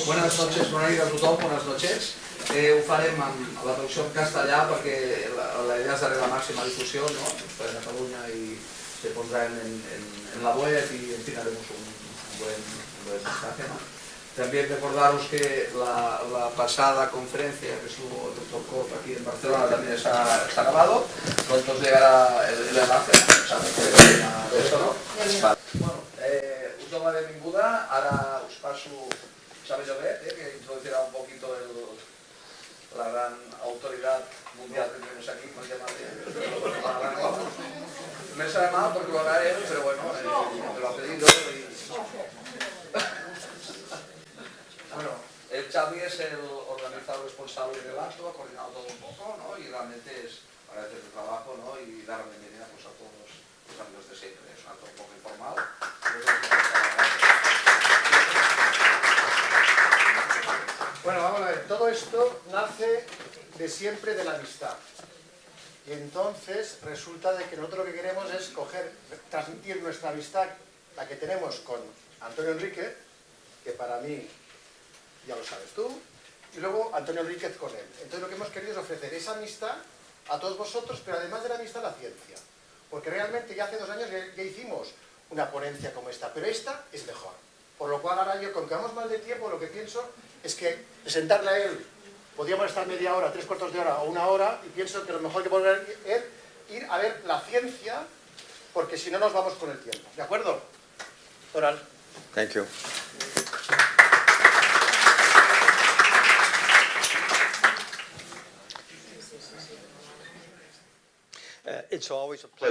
Buenas noches, bona nit a tothom, buenas noches. Ho farem amb la traducció en castellà perquè la idea és darrere la màxima difusió, ¿no? Está en Cataluña y se pondrá en la web y en fin haremos un buen mensaje, ¿no? También recordaros que la pasada conferencia que estuvo el Dr. Koch aquí en Barcelona también está grabado. Pronto os llegará el enlace, ¿sabes? De esto, ¿no? Bueno, us doy la benvinguda. Ara us paso Xavi Llobet, que introducirá un poquito la gran autoridad mundial que tenemos aquí, con me sabe mal porque lo hará él, pero bueno, me lo ha pedido. Bueno, el Xavi es el organizador responsable del acto, ha coordinado todo un poco, ¿no? Y realmente es agradecer el trabajo, ¿no? Y dar la bienvenida pues, a todos los amigos de siempre. Es un acto un poco informal. Bueno, vamos a ver, todo esto nace de siempre de la amistad. Y entonces resulta de que nosotros lo que queremos es transmitir nuestra amistad, la que tenemos con Antonio Enríquez, que para mí, ya lo sabes tú, y luego Antonio Enríquez con él. Entonces lo que hemos querido es ofrecer esa amistad a todos vosotros, pero además de la amistad, la ciencia. Porque realmente ya hace 2 años ya hicimos una ponencia como esta, pero esta es mejor. Por lo cual ahora yo, con que vamos mal de tiempo, lo que pienso es que presentarle a él, podríamos estar media hora, 3/4 de hora o 1 hora, y pienso que lo mejor que podemos es ir a ver la ciencia, porque si no nos vamos con el tiempo. ¿De acuerdo? Oral. Thank you.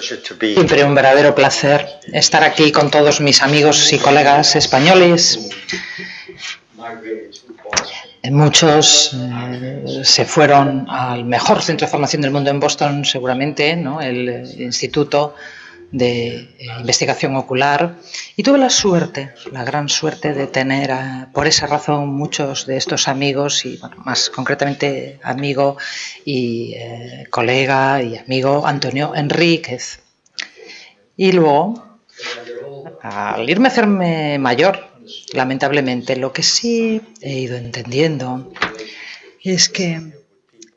Siempre un verdadero placer estar aquí con todos mis amigos y colegas españoles. Muchos se fueron al mejor centro de formación del mundo en Boston, seguramente, ¿no? El Instituto de Investigación Ocular, y tuve la gran suerte de tener por esa razón muchos de estos amigos y bueno, más concretamente amigo y colega y amigo Antonio Enríquez. Y luego, al irme a hacerme mayor, lamentablemente, lo que sí he ido entendiendo es que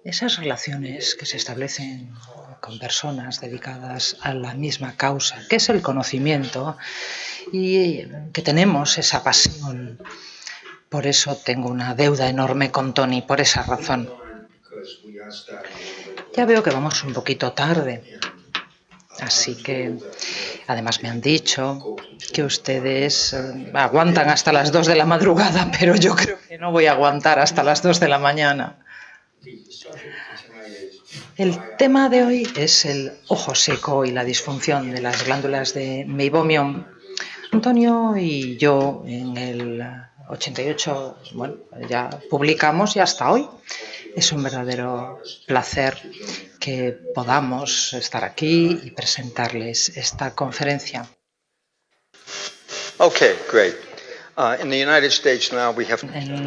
esas relaciones que se establecen con personas dedicadas a la misma causa, que es el conocimiento, y que tenemos esa pasión. Por eso tengo una deuda enorme con Tony, por esa razón. Ya veo que vamos un poquito tarde, así que además me han dicho que ustedes aguantan hasta las 2 de la madrugada, pero yo creo que no voy a aguantar hasta las 2 de la mañana. El tema de hoy es el ojo seco y la disfunción de las glándulas de Meibomian. Antonio y yo en el 88, bueno, ya publicamos y hasta hoy. Es un verdadero placer que podamos estar aquí y presentarles esta conferencia. Okay, great. En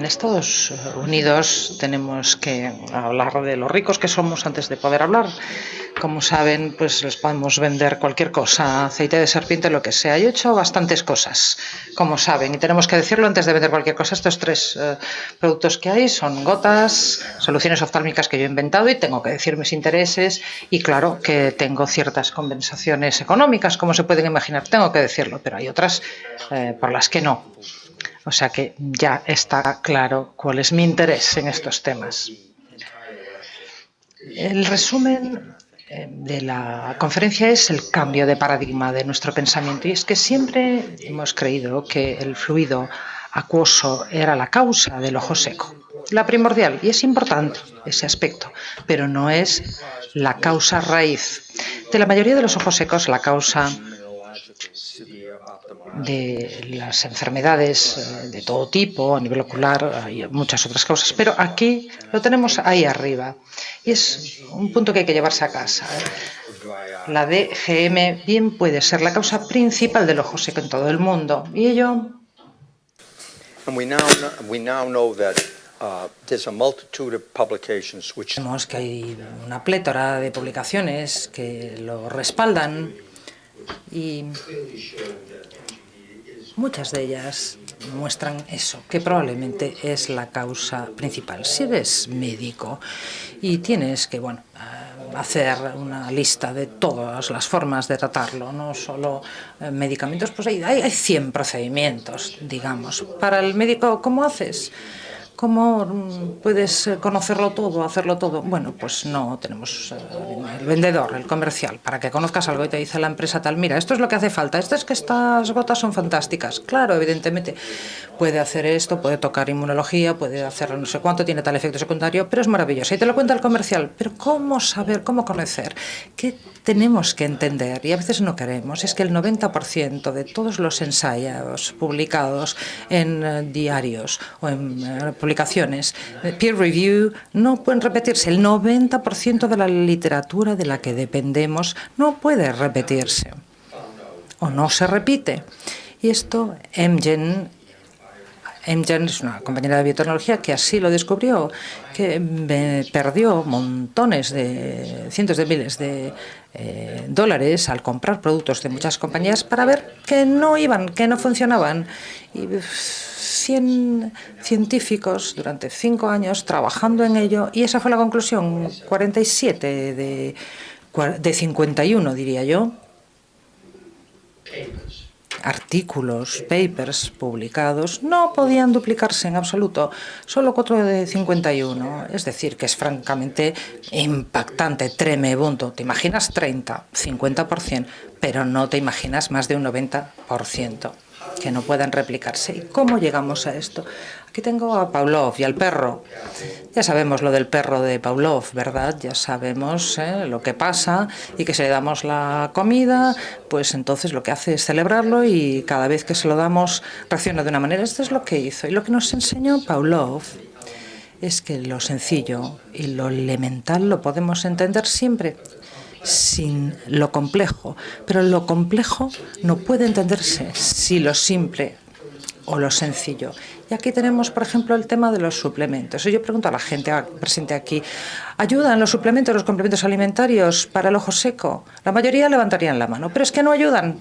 Estados Unidos tenemos que hablar de lo ricos que somos antes de poder hablar. Como saben, pues les podemos vender cualquier cosa, aceite de serpiente, lo que sea. Yo he hecho bastantes cosas, como saben, y tenemos que decirlo antes de vender cualquier cosa. Estos 3 productos que hay son gotas, soluciones oftálmicas que yo he inventado y tengo que decir mis intereses. Y claro que tengo ciertas compensaciones económicas, como se pueden imaginar, tengo que decirlo, pero hay otras por las que no. O sea que ya está claro cuál es mi interés en estos temas. El resumen de la conferencia es el cambio de paradigma de nuestro pensamiento, y es que siempre hemos creído que el fluido acuoso era la causa del ojo seco, la primordial, y es importante ese aspecto, pero no es la causa raíz. De la mayoría de los ojos secos, la causa de las enfermedades de todo tipo, a nivel ocular, hay muchas otras causas, pero aquí lo tenemos ahí arriba y es un punto que hay que llevarse a casa. La DGM bien puede ser la causa principal del ojo seco en todo el mundo, y ello vemos que hay una plétora de publicaciones que lo respaldan, y muchas de ellas muestran eso, que probablemente es la causa principal. Si eres médico y tienes que, hacer una lista de todas las formas de tratarlo, no solo medicamentos, pues hay 100 procedimientos, digamos. Para el médico, ¿cómo haces? ¿Cómo puedes conocerlo todo, hacerlo todo? Bueno, pues no tenemos el vendedor, el comercial, para que conozcas algo y te dice la empresa tal, mira, esto es lo que hace falta, esto es que estas gotas son fantásticas. Claro, evidentemente puede hacer esto, puede tocar inmunología, puede hacer no sé cuánto, tiene tal efecto secundario, pero es maravilloso. Y te lo cuenta el comercial. Pero ¿cómo saber, cómo conocer? ¿Qué tenemos que entender? Y a veces no queremos. Es que el 90% de todos los ensayos publicados en diarios o en publicaciones, peer review, no pueden repetirse. El 90% de la literatura de la que dependemos no puede repetirse o no se repite. Y esto Amgen es una compañera de biotecnología que así lo descubrió, que perdió cientos de miles de dólares al comprar productos de muchas compañías para ver que no iban, que no funcionaban. Y 100 científicos durante 5 años trabajando en ello, y esa fue la conclusión. 47 de 51, diría yo, artículos, papers publicados no podían duplicarse en absoluto, solo 4 de 51, es decir, que es francamente impactante, tremebundo. Te imaginas 30, 50%, pero no te imaginas más de un 90% que no puedan replicarse. ¿Y cómo llegamos a esto? Aquí tengo a Pavlov y al perro. Ya sabemos lo del perro de Pavlov, ¿verdad? Ya sabemos lo que pasa, y que si le damos la comida, pues entonces lo que hace es celebrarlo, y cada vez que se lo damos reacciona de una manera. Esto es lo que hizo. Y lo que nos enseñó Pavlov es que lo sencillo y lo elemental lo podemos entender siempre sin lo complejo, pero lo complejo no puede entenderse si lo simple o lo sencillo. Y aquí tenemos, por ejemplo, el tema de los suplementos. Yo pregunto a la gente presente aquí, ¿ayudan los suplementos, los complementos alimentarios para el ojo seco? La mayoría levantarían la mano, pero es que no ayudan.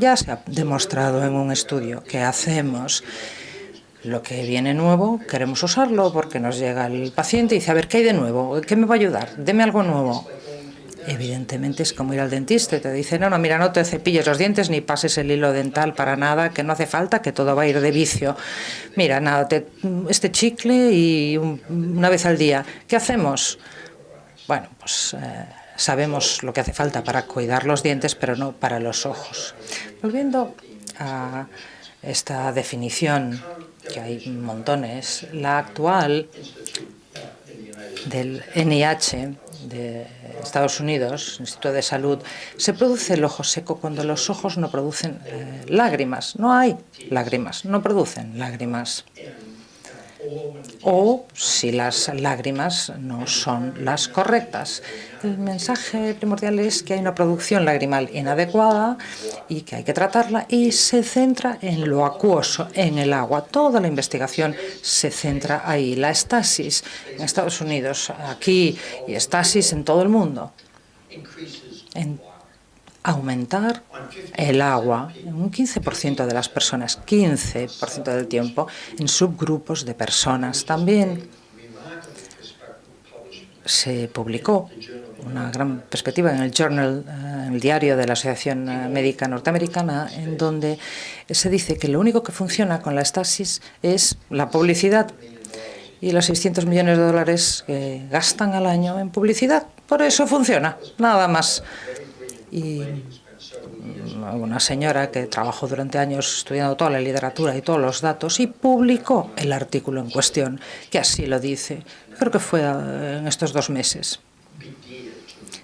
Ya se ha demostrado en un estudio que hacemos lo que viene nuevo, queremos usarlo porque nos llega el paciente y dice, a ver, ¿qué hay de nuevo? ¿Qué me va a ayudar? Deme algo nuevo. Evidentemente es como ir al dentista y te dice, no, mira, no te cepilles los dientes ni pases el hilo dental para nada, que no hace falta, que todo va a ir de vicio. Mira, nada, este chicle y una vez al día. ¿Qué hacemos? Bueno, pues sabemos lo que hace falta para cuidar los dientes, pero no para los ojos. Volviendo a esta definición, que hay montones, la actual del NIH, de Estados Unidos, Instituto de Salud, se produce el ojo seco cuando los ojos no producen lágrimas. No hay lágrimas, no producen lágrimas. O si las lágrimas no son las correctas. El mensaje primordial es que hay una producción lagrimal inadecuada y que hay que tratarla, y se centra en lo acuoso, en el agua. Toda la investigación se centra ahí. La estasis en Estados Unidos, aquí, y estasis en todo el mundo. En aumentar el agua en un 15% de las personas, 15% del tiempo, en subgrupos de personas. También se publicó una gran perspectiva en el Journal, en el diario de la Asociación Médica Norteamericana, en donde se dice que lo único que funciona con la estasis es la publicidad y los 600 millones de dólares que gastan al año en publicidad. Por eso funciona, nada más. Y una señora que trabajó durante años estudiando toda la literatura y todos los datos y publicó el artículo en cuestión, que así lo dice. Creo que fue en estos 2 meses.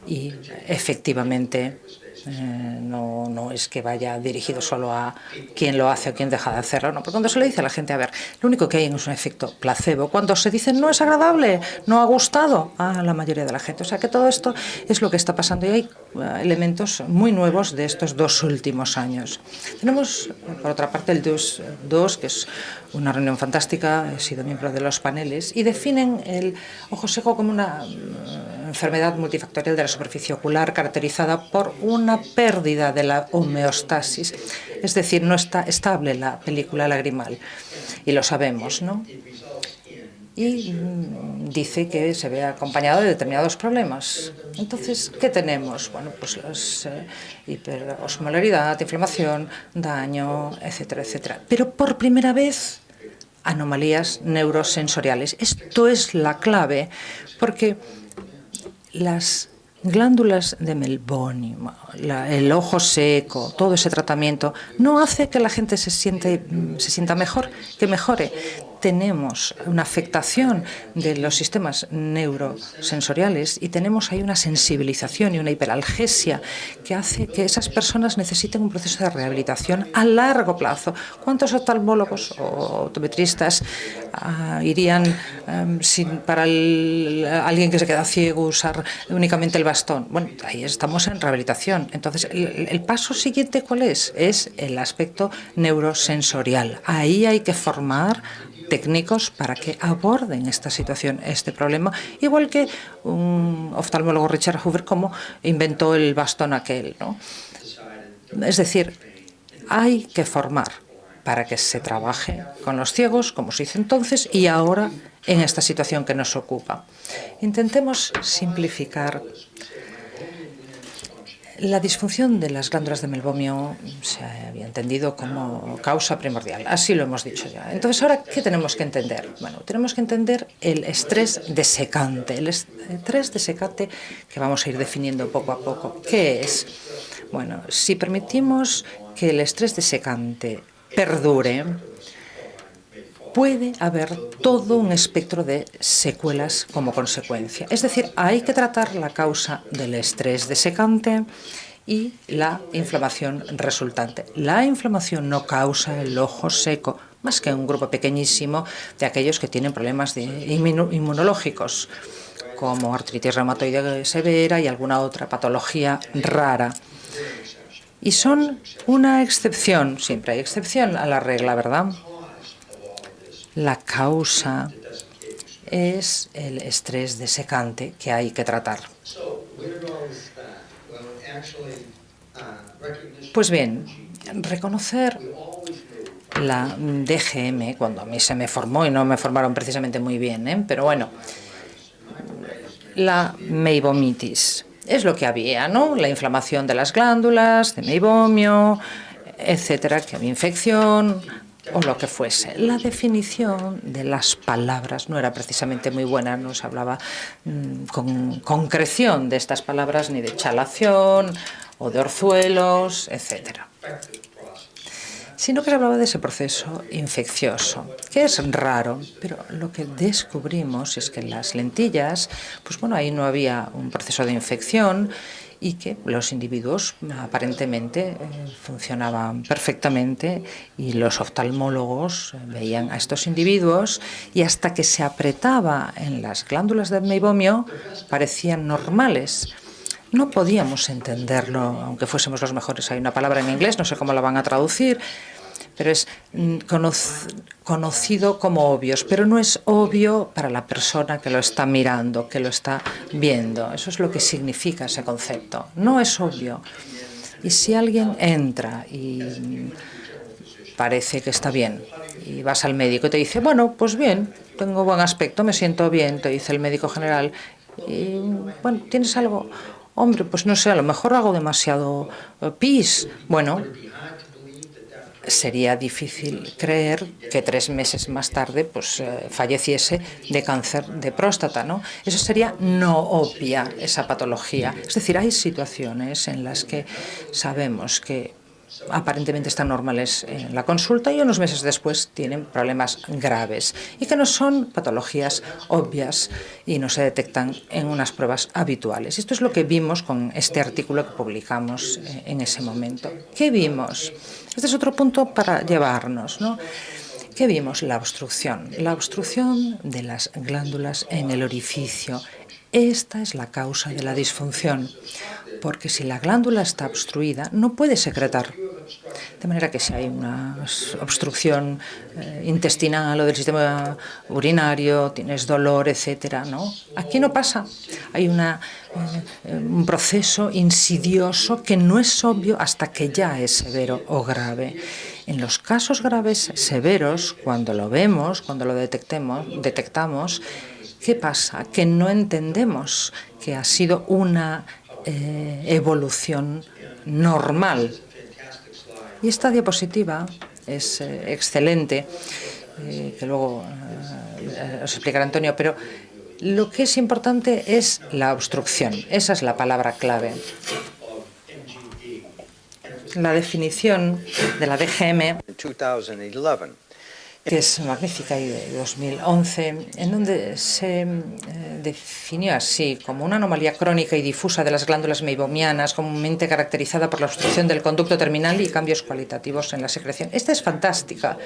Y efectivamente no es que vaya dirigido solo a quien lo hace o quien deja de hacerlo, no. Porque cuando se le dice a la gente, a ver, lo único que hay es un efecto placebo, cuando se dice no es agradable, no ha gustado a la mayoría de la gente. O sea que todo esto es lo que está pasando, y hay elementos muy nuevos de estos 2 últimos años. Tenemos, por otra parte, el DUS, que es una reunión fantástica, he sido miembro de los paneles, y definen el ojo seco como una enfermedad multifactorial de la superficie ocular caracterizada por una pérdida de la homeostasis, es decir, no está estable la película lagrimal, y lo sabemos, ¿no? Y dice que se ve acompañado de determinados problemas. Entonces, ¿qué tenemos? Bueno, pues las hiperosmolaridad, inflamación, daño, etcétera, etcétera. Pero por primera vez, anomalías neurosensoriales. Esto es la clave, porque las glándulas de Meibomian, el ojo seco, todo ese tratamiento, no hace que la gente se sienta mejor, que mejore. Tenemos una afectación de los sistemas neurosensoriales y tenemos ahí una sensibilización y una hiperalgesia que hace que esas personas necesiten un proceso de rehabilitación a largo plazo. ¿Cuántos oftalmólogos o optometristas irían para alguien que se queda ciego usar únicamente el bastón? Bueno, ahí estamos en rehabilitación. Entonces, el paso siguiente, ¿cuál es? Es el aspecto neurosensorial. Ahí hay que formar técnicos para que aborden esta situación, este problema, igual que un oftalmólogo, Richard Hoover, como inventó el bastón aquel, ¿no? Es decir, hay que formar para que se trabaje con los ciegos, como se hizo entonces, y ahora en esta situación que nos ocupa. Intentemos simplificar. La disfunción de las glándulas de Meibomian se había entendido como causa primordial, así lo hemos dicho ya. Entonces, ¿ahora qué tenemos que entender? Bueno, tenemos que entender el estrés desecante, que vamos a ir definiendo poco a poco. ¿Qué es? Bueno, si permitimos que el estrés desecante perdure, puede haber todo un espectro de secuelas como consecuencia. Es decir, hay que tratar la causa del estrés desecante y la inflamación resultante. La inflamación no causa el ojo seco, más que un grupo pequeñísimo de aquellos que tienen problemas inmunológicos, como artritis reumatoide severa y alguna otra patología rara. Y son una excepción, siempre hay excepción a la regla, ¿verdad? La causa es el estrés desecante que hay que tratar. Pues bien, reconocer la DGM, cuando a mí se me formó, y no me formaron precisamente muy bien, pero bueno, la meibomitis es lo que había, ¿no? La inflamación de las glándulas, de Meibomio, etcétera, que había infección o lo que fuese. La definición de las palabras no era precisamente muy buena, no se hablaba con concreción de estas palabras, ni de chalación o de orzuelos, etcétera, sino que se hablaba de ese proceso infeccioso, que es raro, pero lo que descubrimos es que en las lentillas, pues bueno, ahí no había un proceso de infección y que los individuos aparentemente funcionaban perfectamente y los oftalmólogos veían a estos individuos y hasta que se apretaba en las glándulas del meibomio parecían normales. No podíamos entenderlo, aunque fuésemos los mejores. Hay una palabra en inglés, no sé cómo la van a traducir, pero es conocido como obvios, pero no es obvio para la persona que lo está mirando, que lo está viendo. Eso es lo que significa ese concepto. No es obvio. Y si alguien entra y parece que está bien y vas al médico y te dice, bueno, pues bien, tengo buen aspecto, me siento bien, te dice el médico general, y bueno, ¿tienes algo? Hombre, pues no sé, a lo mejor hago demasiado pis. Bueno, sería difícil creer que 3 meses más tarde pues falleciese de cáncer de próstata, ¿no? Eso sería no obvia, esa patología. Es decir, hay situaciones en las que sabemos que aparentemente están normales en la consulta y unos meses después tienen problemas graves y que no son patologías obvias y no se detectan en unas pruebas habituales. Esto es lo que vimos con este artículo que publicamos en ese momento. ¿Qué vimos? Este es otro punto para llevarnos, ¿no? ¿Qué vimos? La obstrucción de las glándulas en el orificio. Esta es la causa de la disfunción, porque si la glándula está obstruida, no puede secretar. De manera que si hay una obstrucción intestinal o del sistema urinario, tienes dolor, etcétera, ¿no? Aquí no pasa. Hay un proceso insidioso que no es obvio hasta que ya es severo o grave. En los casos graves severos, cuando lo vemos, cuando lo detectamos, ¿qué pasa? Que no entendemos que ha sido una evolución normal. Y esta diapositiva es excelente, que luego os explicará Antonio, pero lo que es importante es la obstrucción. Esa es la palabra clave. La definición de la DGM, que es magnífica, y de 2011, en donde se definió así como una anomalía crónica y difusa de las glándulas meibomianas, comúnmente caracterizada por la obstrucción del conducto terminal y cambios cualitativos en la secreción. Esta es fantástica,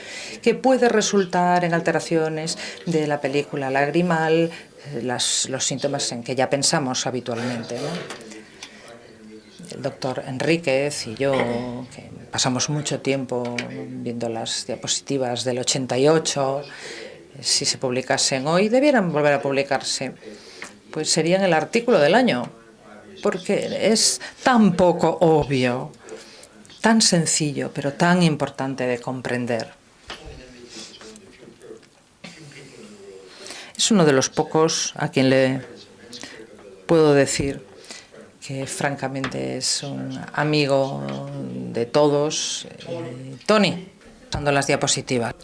que puede resultar en alteraciones de la película lagrimal, los síntomas en que ya pensamos habitualmente, ¿no? El doctor Enríquez y yo, que pasamos mucho tiempo viendo las diapositivas del 88, si se publicasen hoy, debieran volver a publicarse, pues serían el artículo del año, porque es tan poco obvio, tan sencillo, pero tan importante de comprender. Es uno de los pocos a quien le puedo decir que francamente es un amigo de todos. Tony, usando las diapositivas.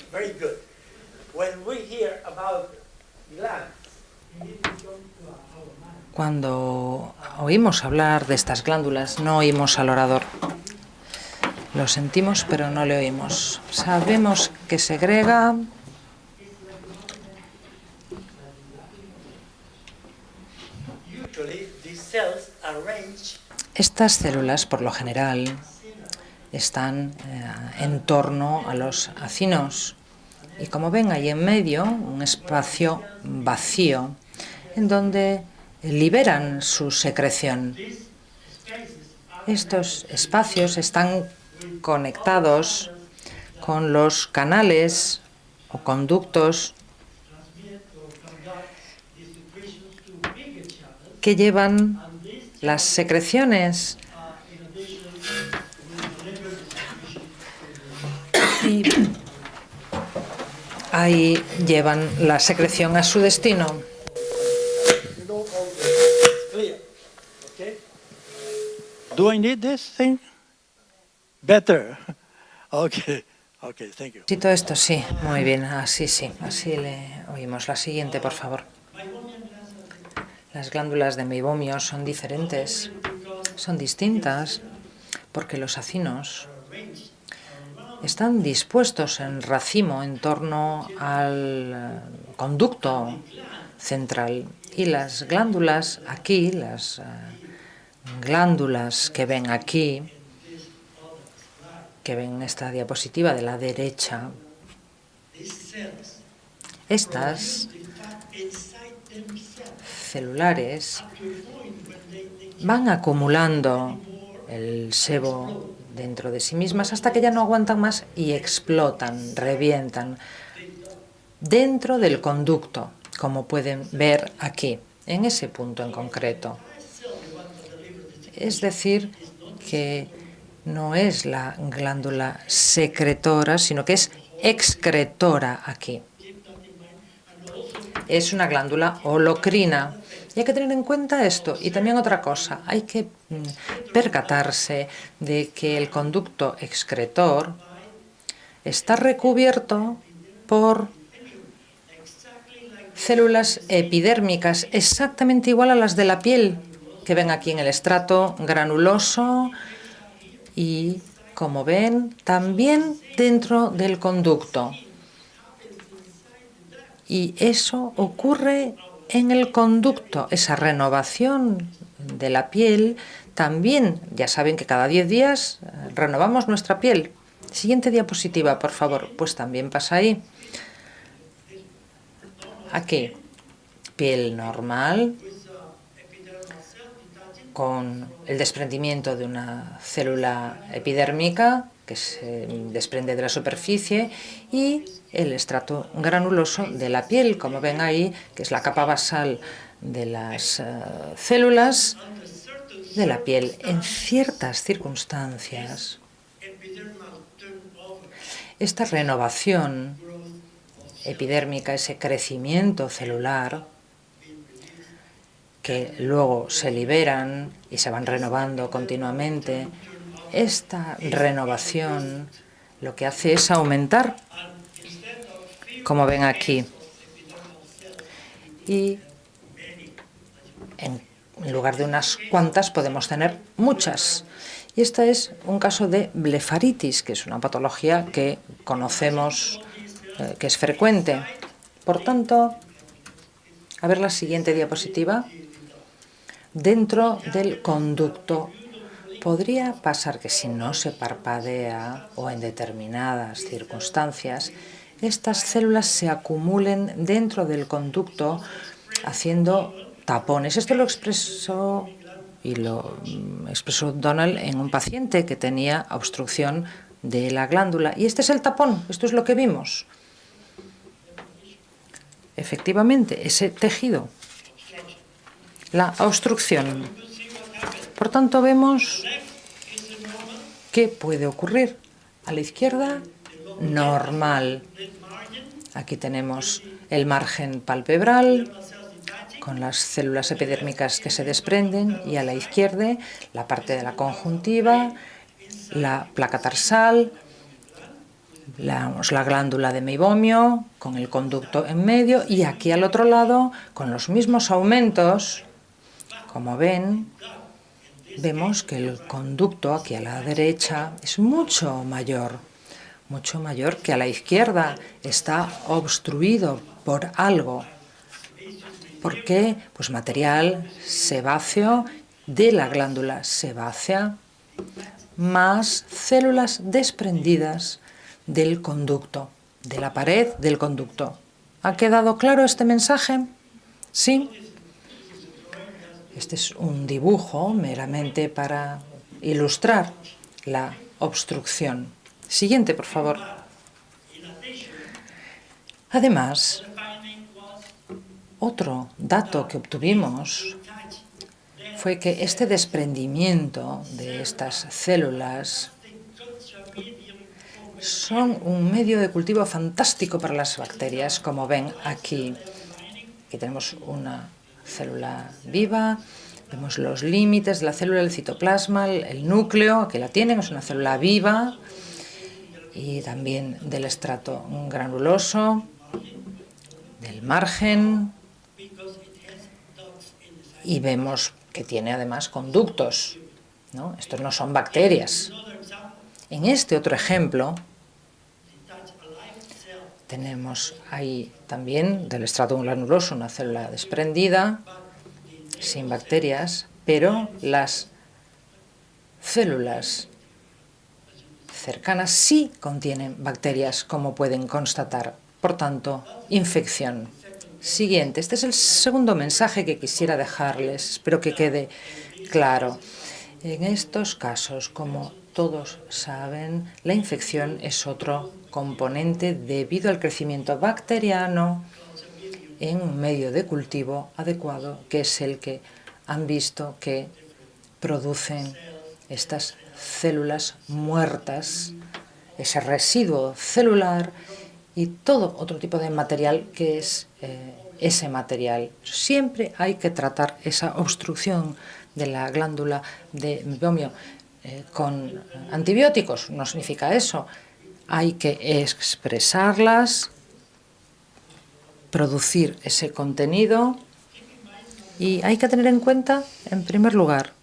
Cuando oímos hablar de estas glándulas, no oímos al orador. Lo sentimos, pero no le oímos. Sabemos que segrega. Estas células, por lo general, están en torno a los acinos. Y como ven, hay en medio un espacio vacío en donde liberan su secreción. Estos espacios están conectados con los canales o conductos que llevan las secreciones y ahí llevan la secreción a su destino. Do I need this thing? Better. Okay, thank you. Necesito esto, sí, muy bien, así sí, así le oímos. La siguiente, por favor. Las glándulas de meibomio son diferentes, son distintas, porque los acinos están dispuestos en racimo en torno al conducto central. Y las glándulas aquí, las glándulas que ven aquí, que ven en esta diapositiva de la derecha, estas celulares van acumulando el sebo dentro de sí mismas hasta que ya no aguantan más y explotan, revientan dentro del conducto, como pueden ver aquí, en ese punto en concreto. Es decir, que no es la glándula secretora, sino que es excretora aquí. Es una glándula holocrina. Y hay que tener en cuenta esto. Y también otra cosa, hay que percatarse de que el conducto excretor está recubierto por células epidérmicas exactamente igual a las de la piel, que ven aquí en el estrato granuloso y, como ven, también dentro del conducto. Y eso ocurre en el conducto, esa renovación de la piel. También, ya saben que cada 10 días renovamos nuestra piel. Siguiente diapositiva, por favor. Pues también pasa ahí. Aquí, piel normal, con el desprendimiento de una célula epidérmica que se desprende de la superficie, y el estrato granuloso de la piel, como ven ahí, que es la capa basal de las células de la piel. En ciertas circunstancias, esta renovación epidérmica, ese crecimiento celular, que luego se liberan y se van renovando continuamente, esta renovación lo que hace es aumentar, como ven aquí. Y en lugar de unas cuantas podemos tener muchas. Y este es un caso de blefaritis, que es una patología que conocemos, que es frecuente. Por tanto, a ver la siguiente diapositiva. Dentro del conducto podría pasar que si no se parpadea o en determinadas circunstancias, estas células se acumulen dentro del conducto haciendo tapones. Esto lo expresó Donald en un paciente que tenía obstrucción de la glándula. Y este es el tapón, esto es lo que vimos. Efectivamente, ese tejido, la obstrucción. Por tanto, vemos qué puede ocurrir. A la izquierda, normal. Aquí tenemos el margen palpebral con las células epidérmicas que se desprenden, y a la izquierda la parte de la conjuntiva, la placa tarsal, la glándula de meibomio con el conducto en medio, y aquí al otro lado, con los mismos aumentos, como ven, vemos que el conducto aquí a la derecha es mucho mayor que a la izquierda. Está obstruido por algo. ¿Por qué? Pues material sebáceo de la glándula sebácea más células desprendidas del conducto, de la pared del conducto. ¿Ha quedado claro este mensaje? ¿Sí? Este es un dibujo meramente para ilustrar la obstrucción. Siguiente, por favor. Además, otro dato que obtuvimos fue que este desprendimiento de estas células son un medio de cultivo fantástico para las bacterias, como ven aquí. Aquí tenemos una célula viva, vemos los límites de la célula, el citoplasma, el núcleo, aquí la tienen, es una célula viva, y también del estrato granuloso, del margen, y vemos que tiene además conductos, ¿no? Estos no son bacterias. En este otro ejemplo tenemos ahí también del estrato granuloso una célula desprendida, sin bacterias, pero las células cercanas sí contienen bacterias, como pueden constatar. Por tanto, infección. Siguiente. Este es el segundo mensaje que quisiera dejarles. Espero que quede claro. En estos casos, como todos saben, la infección es otro componente debido al crecimiento bacteriano en un medio de cultivo adecuado, que es el que han visto que producen estas células muertas, ese residuo celular y todo otro tipo de material que es ese material. Siempre hay que tratar esa obstrucción de la glándula de meibomio con antibióticos. No significa eso. Hay que expresarlas, producir ese contenido, y hay que tener en cuenta, en primer lugar,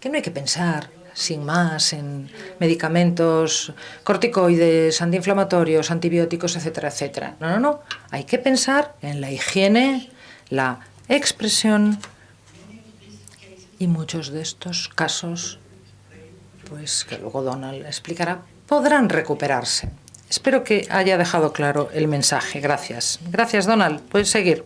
que no hay que pensar sin más en medicamentos corticoides, antiinflamatorios, antibióticos, etcétera, etcétera. No, no, no. Hay que pensar en la higiene, la expresión, y muchos de estos casos, pues que luego Donald explicará, podrán recuperarse. Espero que haya dejado claro el mensaje. Gracias. Gracias, Donald. Puedes seguir.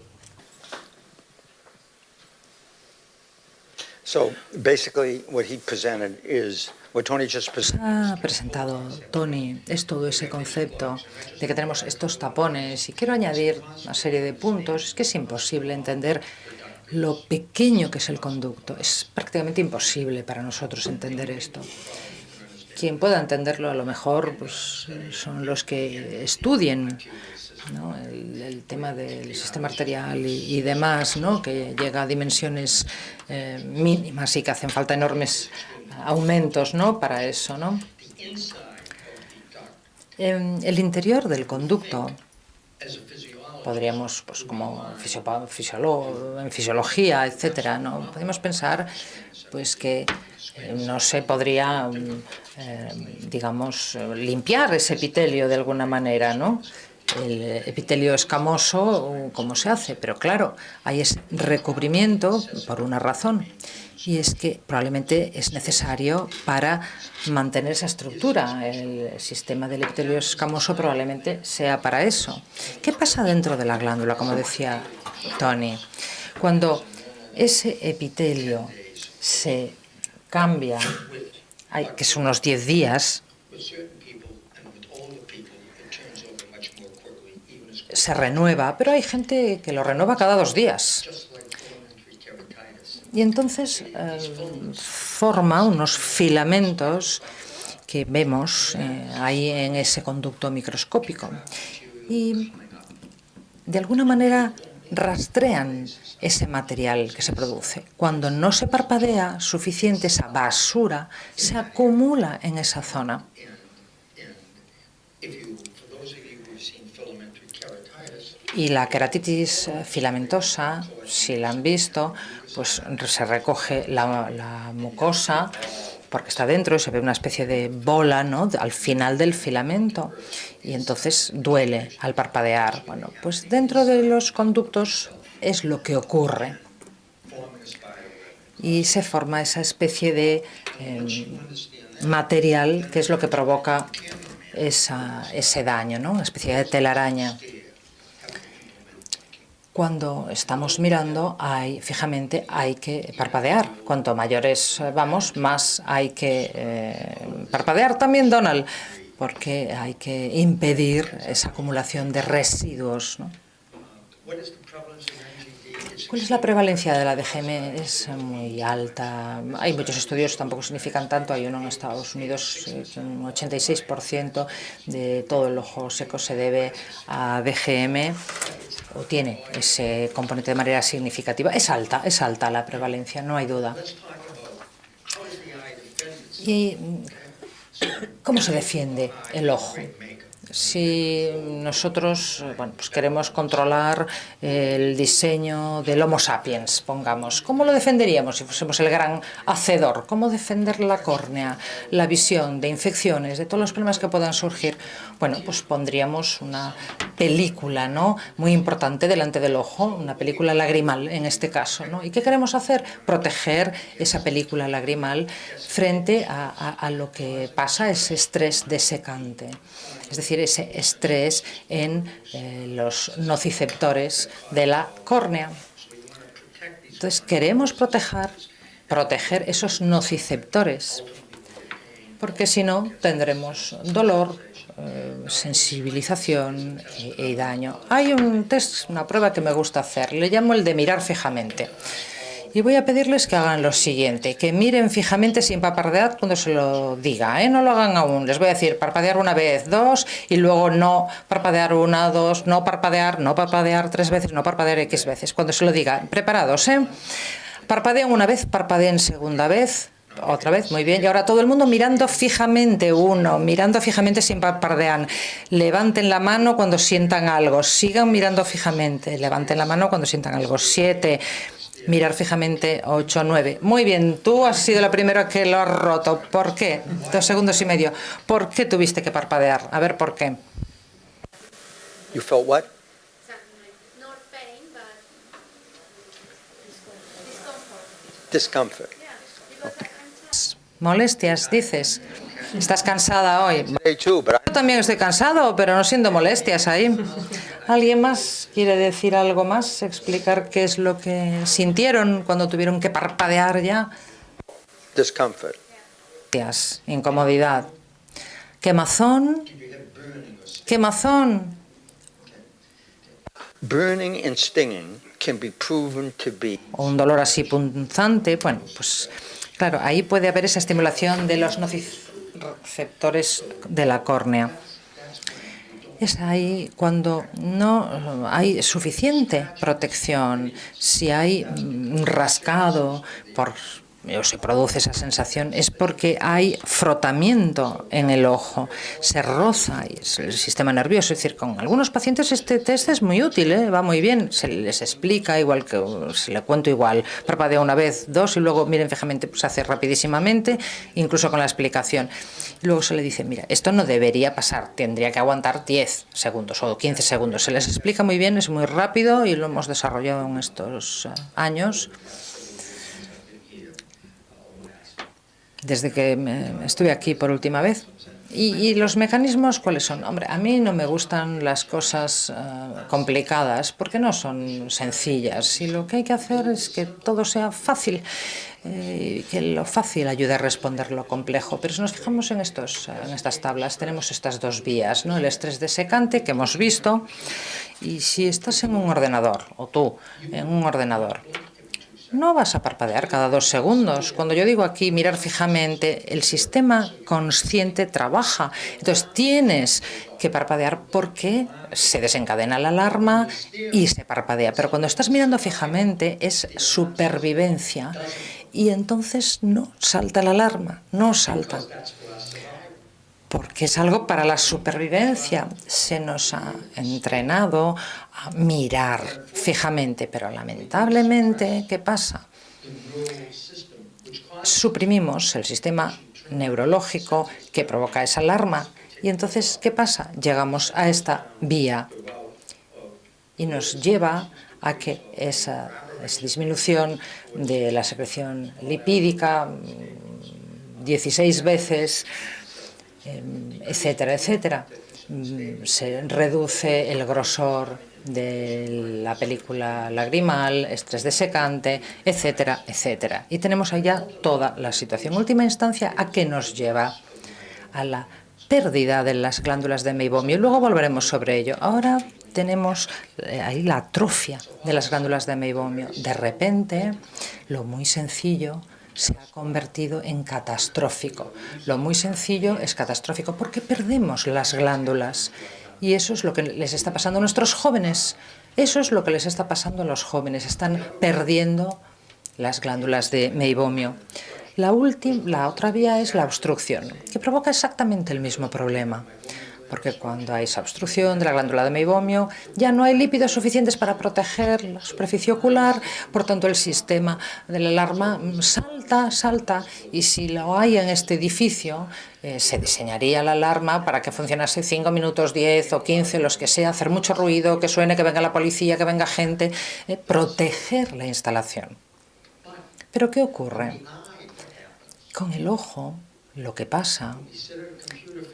So basically, what he presented is what Tony just presented. Ha presentado Tony es todo ese concepto de que tenemos estos tapones, y quiero añadir una serie de puntos. Es que es imposible entender lo pequeño que es el conducto. Es prácticamente imposible para nosotros entender esto. Quien pueda entenderlo, a lo mejor, pues, son los que estudien, ¿no?, el tema del sistema arterial y demás, ¿no?, que llega a dimensiones mínimas y que hacen falta enormes aumentos, ¿no?, para eso, ¿no? En el interior del conducto podríamos, pues como en fisiología, etcétera, ¿no?, podemos pensar, pues, que no se podría, digamos, limpiar ese epitelio de alguna manera, ¿no? El epitelio escamoso, ¿cómo se hace? Pero claro, hay ese recubrimiento por una razón, y es que probablemente es necesario para mantener esa estructura. El sistema del epitelio escamoso probablemente sea para eso. ¿Qué pasa dentro de la glándula, como decía Tony? Cuando ese epitelio se cambia, que son unos 10 días, se renueva, pero hay gente que lo renueva cada 2 días. Y entonces forma unos filamentos que vemos ahí en ese conducto microscópico. Y de alguna manera rastrean ese material que se produce. Cuando no se parpadea suficiente, esa basura se acumula en esa zona. Y la queratitis filamentosa, si la han visto, pues se recoge la mucosa porque está dentro y se ve una especie de bola, ¿no?, al final del filamento, y entonces duele al parpadear. Bueno, pues dentro de los conductos es lo que ocurre. Y se forma esa especie de material que es lo que provoca ese daño, ¿no?, una especie de telaraña. Cuando estamos mirando, fijamente hay que parpadear. Cuanto mayores vamos, más hay que parpadear también, Donald, porque hay que impedir esa acumulación de residuos, ¿no? ¿Cuál es la prevalencia de la DGM? Es muy alta. Hay muchos estudios, tampoco significan tanto. Hay uno en Estados Unidos que un 86% de todo el ojo seco se debe a DGM, o tiene ese componente de manera significativa. Es alta la prevalencia, no hay duda. ¿Y cómo se defiende el ojo? Si nosotros, bueno, pues queremos controlar el diseño del Homo sapiens, pongamos, ¿cómo lo defenderíamos si fuésemos el gran hacedor? ¿Cómo defender la córnea, la visión de infecciones, de todos los problemas que puedan surgir? Bueno, pues pondríamos una película, ¿no?, muy importante delante del ojo, una película lagrimal en este caso, ¿no? ¿Y qué queremos hacer? Proteger esa película lagrimal frente a lo que pasa, ese estrés desecante. Es decir, ese estrés en los nociceptores de la córnea. Entonces, queremos proteger esos nociceptores, porque si no tendremos dolor, sensibilización y daño. Hay un test, una prueba que me gusta hacer, le llamo el de mirar fijamente. Y voy a pedirles que hagan lo siguiente, que miren fijamente sin parpadear cuando se lo diga, ¿eh? No lo hagan aún. Les voy a decir parpadear una vez, 2, y luego no parpadear 1, 2, no parpadear 3 veces, no parpadear X veces. Cuando se lo diga, preparados, ¿eh? Parpadean una vez, parpadeen segunda vez, otra vez, muy bien. Y ahora todo el mundo mirando fijamente, mirando fijamente sin parpadear. Levanten la mano cuando sientan algo, sigan mirando fijamente, levanten la mano cuando sientan algo. 7, mirar fijamente, 8, 9. Muy bien, tú has sido la primera que lo has roto. ¿Por qué? 2 segundos y medio. ¿Por qué tuviste que parpadear? A ver, ¿por qué? You felt what? Not pain, but discomfort. Discomfort. Yeah, because Molestias, dices. ¿Estás cansada hoy? Today too, but Yo también estoy cansado, pero no siento molestias ahí. ¿Alguien más quiere decir algo más? ¿Explicar qué es lo que sintieron cuando tuvieron que parpadear ya? discomfort. Incomodidad. Quemazón. Quemazón. Burning and stinging can be proven to be O un dolor así punzante. Bueno, pues claro, ahí puede haber esa estimulación de los nociceptores de la córnea. Es ahí cuando no hay suficiente protección. Si hay un rascado o se produce esa sensación, es porque hay frotamiento en el ojo, se roza el sistema nervioso. Es decir, con algunos pacientes este test es muy útil, va muy bien, se les explica, igual que se le cuento igual, parpadea una vez, dos y luego miren fijamente, pues se hace rapidísimamente, incluso con la explicación. Y luego se le dice, mira, esto no debería pasar, tendría que aguantar 10 segundos o 15 segundos. Se les explica muy bien, es muy rápido y lo hemos desarrollado en estos años. Desde que estuve aquí por última vez. ¿Y los mecanismos cuáles son? Hombre, a mí no me gustan las cosas complicadas porque no son sencillas y lo que hay que hacer es que todo sea fácil, que lo fácil ayude a responder lo complejo. Pero si nos fijamos en estas tablas, tenemos estas dos vías, ¿no? El estrés desecante que hemos visto, y si estás en un ordenador, o tú en un ordenador, no vas a parpadear cada 2 segundos. Cuando yo digo aquí mirar fijamente, el sistema consciente trabaja. Entonces tienes que parpadear porque se desencadena la alarma y se parpadea. Pero cuando estás mirando fijamente es supervivencia y entonces no salta la alarma, no salta. Porque es algo para la supervivencia. Se nos ha entrenado a mirar fijamente, pero lamentablemente, ¿qué pasa? Suprimimos el sistema neurológico que provoca esa alarma y entonces, ¿qué pasa? Llegamos a esta vía y nos lleva a que esa disminución de la secreción lipídica 16 veces, etcétera, etcétera. Se reduce el grosor de la película lagrimal, estrés desecante, etcétera, etcétera. Y tenemos allá toda la situación. En última instancia, ¿a qué nos lleva? A la pérdida de las glándulas de meibomio. Y luego volveremos sobre ello. Ahora tenemos ahí la atrofia de las glándulas de meibomio. De repente, lo muy sencillo se ha convertido en catastrófico. Lo muy sencillo es catastrófico porque perdemos las glándulas. Y eso es lo que les está pasando a nuestros jóvenes. Eso es lo que les está pasando a los jóvenes. Están perdiendo las glándulas de meibomio. La otra vía es la obstrucción, que provoca exactamente el mismo problema. Porque cuando hay esa obstrucción de la glándula de meibomio, ya no hay lípidos suficientes para proteger la superficie ocular, por tanto el sistema de la alarma salta, y si lo hay en este edificio, se diseñaría la alarma para que funcionase 5 minutos, 10 o 15, los que sea, hacer mucho ruido, que suene, que venga la policía, que venga gente, proteger la instalación. Pero ¿qué ocurre? Con el ojo, lo que pasa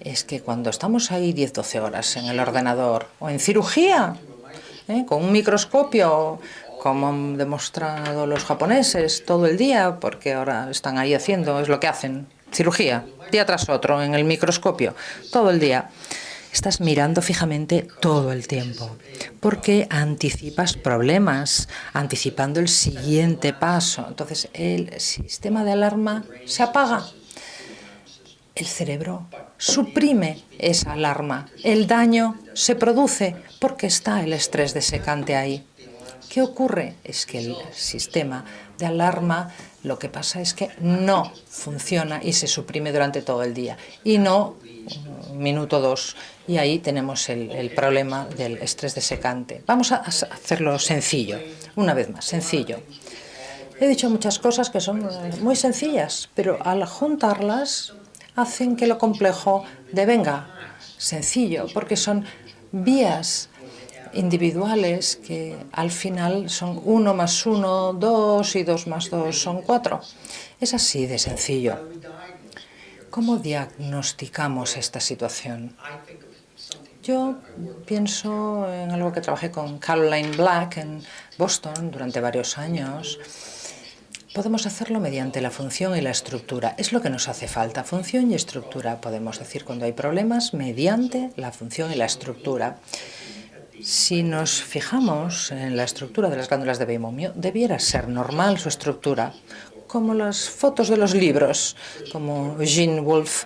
es que cuando estamos ahí 10-12 horas en el ordenador o en cirugía, con un microscopio, como han demostrado los japoneses todo el día, porque ahora están ahí haciendo, es lo que hacen, cirugía, día tras otro, en el microscopio, todo el día. Estás mirando fijamente todo el tiempo, porque anticipas problemas, anticipando el siguiente paso. Entonces, el sistema de alarma se apaga. El cerebro suprime esa alarma. El daño se produce porque está el estrés desecante ahí. ¿Qué ocurre? Es que el sistema de alarma, lo que pasa es que no funciona y se suprime durante todo el día. Y no un minuto o dos. Y ahí tenemos el problema del estrés desecante. Vamos a hacerlo sencillo. Una vez más, sencillo. He dicho muchas cosas que son muy sencillas, pero al juntarlas hacen que lo complejo devenga sencillo, porque son vías individuales que al final son 1 más 1, 2 y 2 más 2 son 4. Es así de sencillo. ¿Cómo diagnosticamos esta situación? Yo pienso en algo que trabajé con Caroline Black en Boston durante varios años. Podemos hacerlo mediante la función y la estructura. Es lo que nos hace falta, función y estructura. Podemos decir cuando hay problemas mediante la función y la estructura. Si nos fijamos en la estructura de las glándulas de Beimonio, debiera ser normal su estructura, como las fotos de los libros, como Eugene Wolf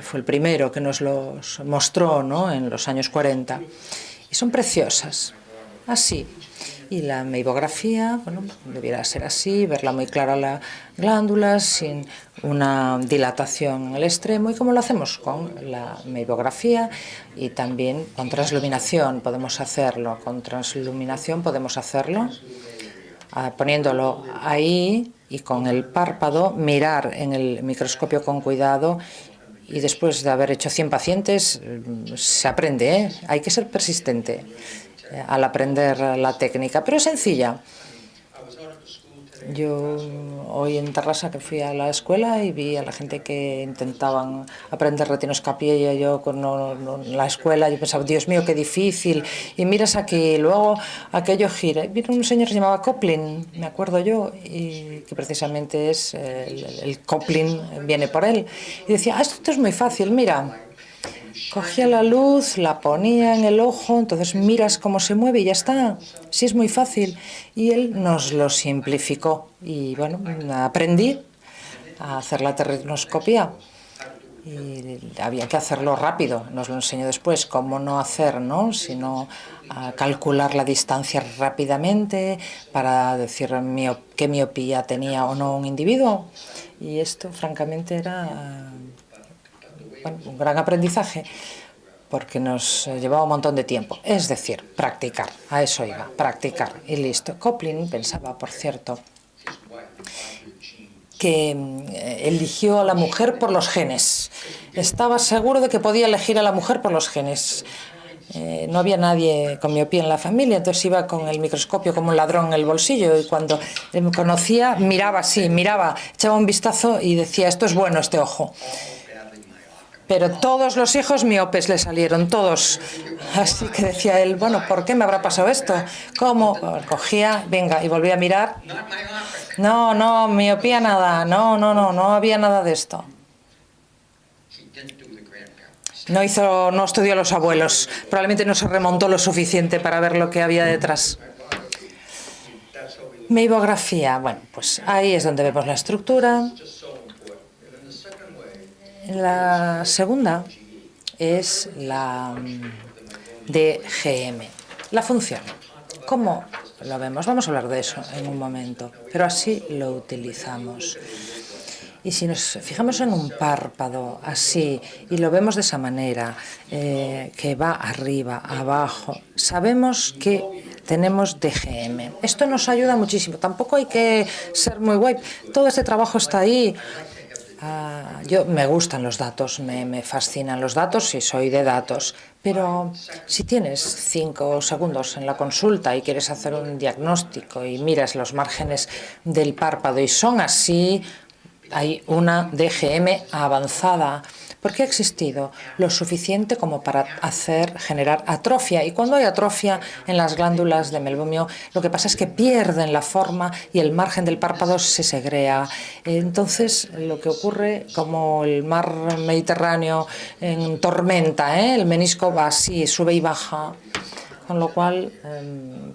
fue el primero que nos los mostró, ¿no?, en los años 40. Y son preciosas, así. Y la meibografía, bueno, debiera ser así, verla muy clara la glándula, sin una dilatación en el extremo. ¿Y cómo lo hacemos? Con la meibografía y también con transluminación podemos hacerlo. Con transluminación podemos hacerlo poniéndolo ahí y con el párpado mirar en el microscopio con cuidado. Y después de haber hecho 100 pacientes, se aprende, ¿eh? Hay que ser persistente al aprender la técnica, pero es sencilla. Yo hoy en Tarrasa, que fui a la escuela y vi a la gente que intentaban aprender retinoscopía, y yo con la escuela, yo pensaba, Dios mío, qué difícil, y miras aquí, luego aquello gira. Vino un señor que se llamaba Coplin, me acuerdo yo, y que precisamente es el Coplin, viene por él, y decía, esto es muy fácil, mira. Cogía la luz, la ponía en el ojo, entonces miras cómo se mueve y ya está. Sí, es muy fácil. Y él nos lo simplificó. Y bueno, aprendí a hacer la retinoscopía. Y había que hacerlo rápido. Nos lo enseñó después cómo no hacer, ¿no?, sino calcular la distancia rápidamente para decir qué miopía tenía o no un individuo. Y esto, francamente, era un gran aprendizaje, porque nos llevaba un montón de tiempo. Es decir, practicar, a eso iba, practicar y listo. Coplin pensaba, por cierto, que eligió a la mujer por los genes. Estaba seguro de que podía elegir a la mujer por los genes. No había nadie con miopía en la familia, entonces iba con el microscopio como un ladrón en el bolsillo, y cuando me conocía, miraba así, echaba un vistazo y decía, esto es bueno, este ojo. Pero todos los hijos miopes le salieron, todos. Así que decía él, bueno, ¿por qué me habrá pasado esto? ¿Cómo? Cogía, venga, y volvía a mirar. No, miopía nada, no había nada de esto. No estudió a los abuelos, probablemente no se remontó lo suficiente para ver lo que había detrás. Meibografía, bueno, pues ahí es donde vemos la estructura. La segunda es la DGM, la función. ¿Cómo lo vemos? Vamos a hablar de eso en un momento, pero así lo utilizamos. Y si nos fijamos en un párpado así y lo vemos de esa manera, que va arriba, abajo, sabemos que tenemos DGM. Esto nos ayuda muchísimo. Tampoco hay que ser muy guay. Todo este trabajo está ahí. Yo me gustan los datos, me fascinan los datos y soy de datos, pero si tienes 5 segundos en la consulta y quieres hacer un diagnóstico y miras los márgenes del párpado y son así, hay una DGM avanzada, porque ha existido lo suficiente como para generar atrofia. Y cuando hay atrofia en las glándulas de Meibomian, lo que pasa es que pierden la forma y el margen del párpado se segrega. Entonces, lo que ocurre, como el mar Mediterráneo en tormenta, el menisco va así, sube y baja. Con lo cual,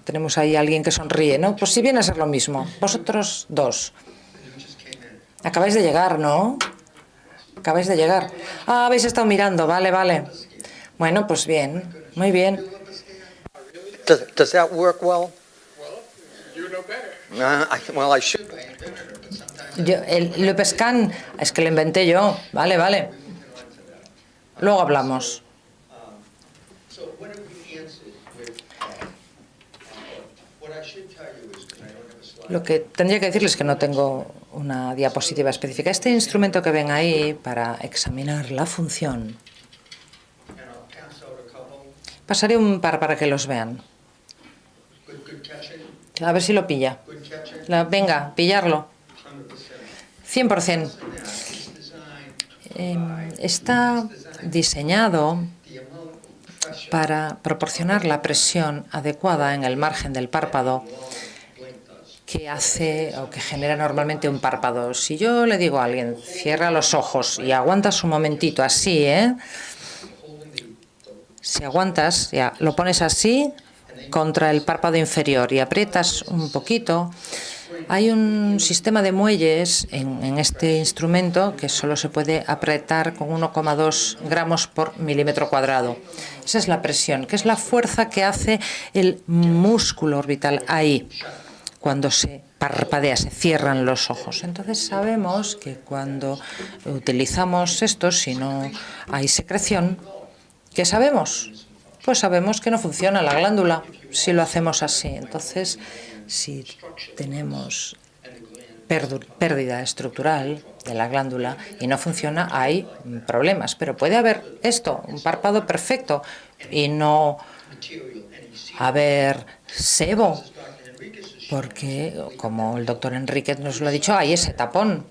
tenemos ahí a alguien que sonríe, ¿no? Pues si viene a ser lo mismo. Vosotros dos. Acabáis de llegar, ¿no? Acabáis de llegar. Habéis estado mirando, vale. Bueno, pues bien, muy bien. Does that work well? You know better. Well, I should. El Lupescan es que lo inventé yo, vale. Luego hablamos. Lo que tendría que decirles es que no tengo una diapositiva específica. Este instrumento que ven ahí para examinar la función, pasaré un par para que los vean. A ver si lo pilla. Venga, pillarlo. 100%. está diseñado para proporcionar la presión adecuada en el margen del párpado que hace o que genera normalmente un párpado. Si yo le digo a alguien, cierra los ojos y aguantas un momentito así, si aguantas, ya lo pones así contra el párpado inferior y aprietas un poquito, hay un sistema de muelles en este instrumento que solo se puede apretar con 1,2 gramos por milímetro cuadrado. Esa es la presión, que es la fuerza que hace el músculo orbital ahí, cuando se parpadea, se cierran los ojos. Entonces sabemos que cuando utilizamos esto, si no hay secreción, ¿qué sabemos? Pues sabemos que no funciona la glándula si lo hacemos así. Entonces, si tenemos pérdida estructural de la glándula y no funciona, hay problemas. Pero puede haber esto, un párpado perfecto, y no haber sebo, porque, como el doctor Enríquez nos lo ha dicho, hay ese tapón.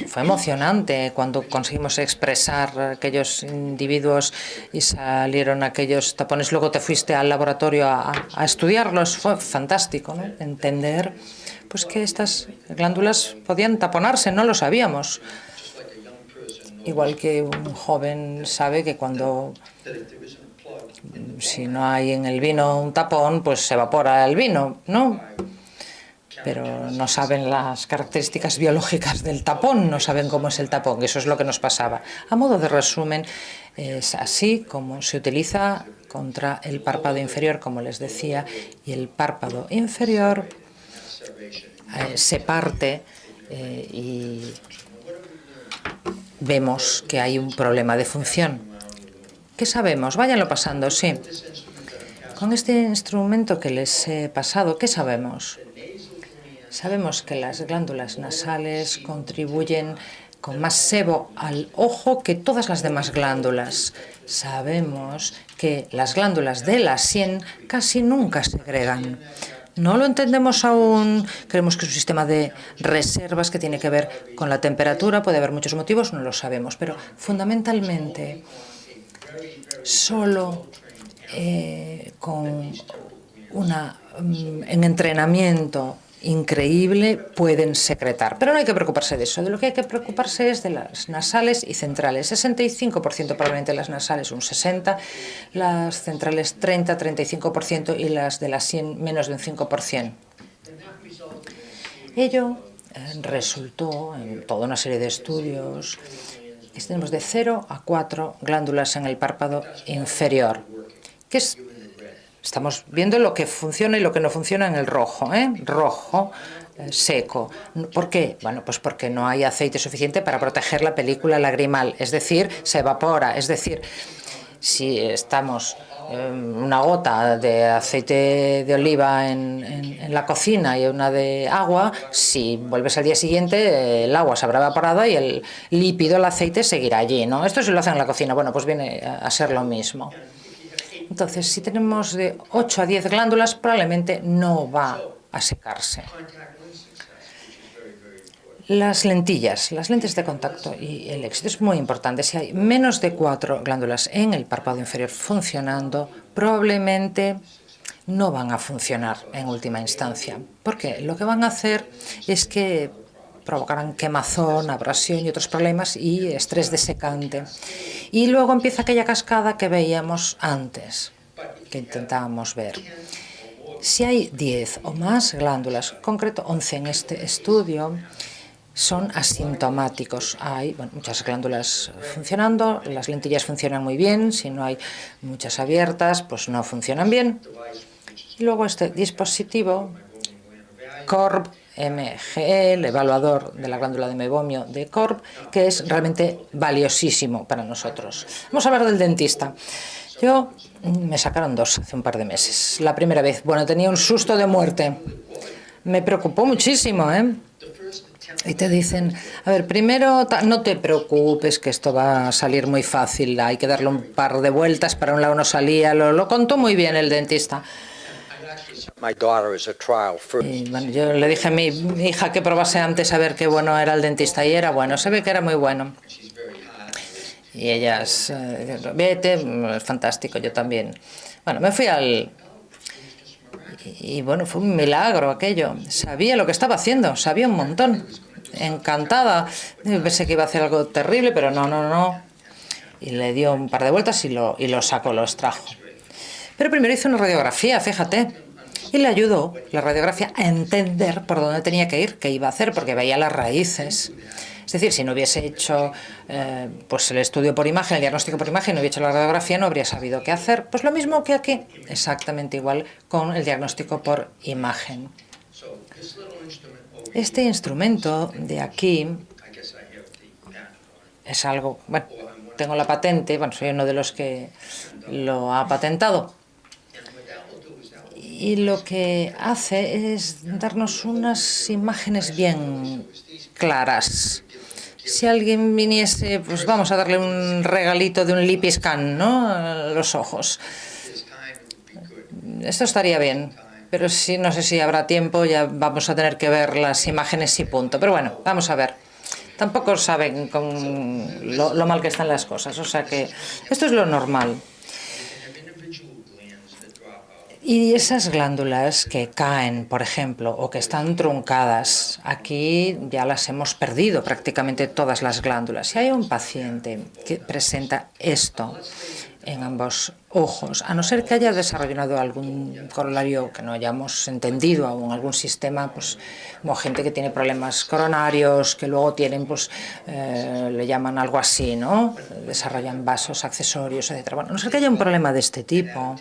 Fue emocionante cuando conseguimos expresar aquellos individuos y salieron aquellos tapones. Luego te fuiste al laboratorio a estudiarlos. Fue fantástico, ¿no? Entender pues, que estas glándulas podían taponarse, no lo sabíamos. Igual que un joven sabe que cuando, si no hay en el vino un tapón, pues se evapora el vino, ¿no? Pero no saben las características biológicas del tapón, no saben cómo es el tapón, eso es lo que nos pasaba. A modo de resumen, es así como se utiliza contra el párpado inferior, como les decía, y el párpado inferior se parte y vemos que hay un problema de función. ¿Qué sabemos? Váyanlo pasando, sí. Con este instrumento que les he pasado, ¿qué sabemos? Sabemos que las glándulas nasales contribuyen con más sebo al ojo que todas las demás glándulas. Sabemos que las glándulas de la sien casi nunca segregan. No lo entendemos aún, creemos que es un sistema de reservas que tiene que ver con la temperatura, puede haber muchos motivos, no lo sabemos, pero fundamentalmente solo con en entrenamiento increíble pueden secretar. Pero no hay que preocuparse de eso. De lo que hay que preocuparse es de las nasales y centrales. 65% probablemente las nasales, un 60%, las centrales 30-35% y las de la sien menos de un 5%. Ello resultó en toda una serie de estudios. Tenemos de 0 a 4 glándulas en el párpado inferior, que es... Estamos viendo lo que funciona y lo que no funciona en el rojo, rojo, seco. ¿Por qué? Bueno, pues porque no hay aceite suficiente para proteger la película lagrimal, es decir, se evapora. Es decir, si estamos una gota de aceite de oliva en la cocina y una de agua, si vuelves al día siguiente, el agua se habrá evaporado y el lípido, el aceite, seguirá allí, ¿no? Esto se lo hacen en la cocina, bueno, pues viene a ser lo mismo. Entonces, si tenemos de 8 a 10 glándulas, probablemente no va a secarse. Las lentillas, las lentes de contacto y el éxito es muy importante. Si hay menos de 4 glándulas en el párpado inferior funcionando, probablemente no van a funcionar en última instancia. Porque lo que van a hacer es que provocarán quemazón, abrasión y otros problemas y estrés desecante. Y luego empieza aquella cascada que veíamos antes, que intentábamos ver. Si hay 10 o más glándulas, en concreto 11 en este estudio, son asintomáticos. Hay muchas glándulas funcionando, las lentillas funcionan muy bien, si no hay muchas abiertas, pues no funcionan bien. Y luego este dispositivo, Korb MGE, el evaluador de la glándula de mebomio de Korb, que es realmente valiosísimo para nosotros. Vamos a hablar del dentista. Yo me sacaron 2 hace un par de meses. La primera vez, bueno, tenía un susto de muerte. Me preocupó muchísimo, Y te dicen, a ver, primero no te preocupes que esto va a salir muy fácil, hay que darle un par de vueltas, para un lado no salía, lo contó muy bien el dentista. Y bueno, yo le dije a mi hija que probase antes a ver qué bueno era el dentista y era bueno, se ve que era muy bueno. Y ellas, vete, fantástico, yo también. Bueno, me fui al... Y bueno, fue un milagro aquello. Sabía lo que estaba haciendo, sabía un montón. Encantada. Pensé que iba a hacer algo terrible, pero no. Y le dio un par de vueltas y lo sacó, lo extrajo. Pero primero hizo una radiografía, fíjate. Y le ayudó la radiografía a entender por dónde tenía que ir, qué iba a hacer, porque veía las raíces. Es decir, si no hubiese hecho pues el estudio por imagen, el diagnóstico por imagen, no hubiese hecho la radiografía, no habría sabido qué hacer. Pues lo mismo que aquí, exactamente igual con el diagnóstico por imagen. Este instrumento de aquí es algo, bueno, tengo la patente, bueno, soy uno de los que lo ha patentado. Y lo que hace es darnos unas imágenes bien claras. Si alguien viniese, pues vamos a darle un regalito de un lip scan, ¿no?, a los ojos. Esto estaría bien, pero sí, no sé si habrá tiempo, ya vamos a tener que ver las imágenes y punto. Pero bueno, vamos a ver. Tampoco saben con lo mal que están las cosas, o sea que esto es lo normal. Y esas glándulas que caen, por ejemplo, o que están truncadas, aquí ya las hemos perdido prácticamente todas las glándulas. Si hay un paciente que presenta esto en ambos ojos, a no ser que haya desarrollado algún corolario que no hayamos entendido aún, algún sistema, pues como gente que tiene problemas coronarios, que luego tienen, pues le llaman algo así, ¿no? Desarrollan vasos accesorios, etc. Bueno, a no ser que haya un problema de este tipo,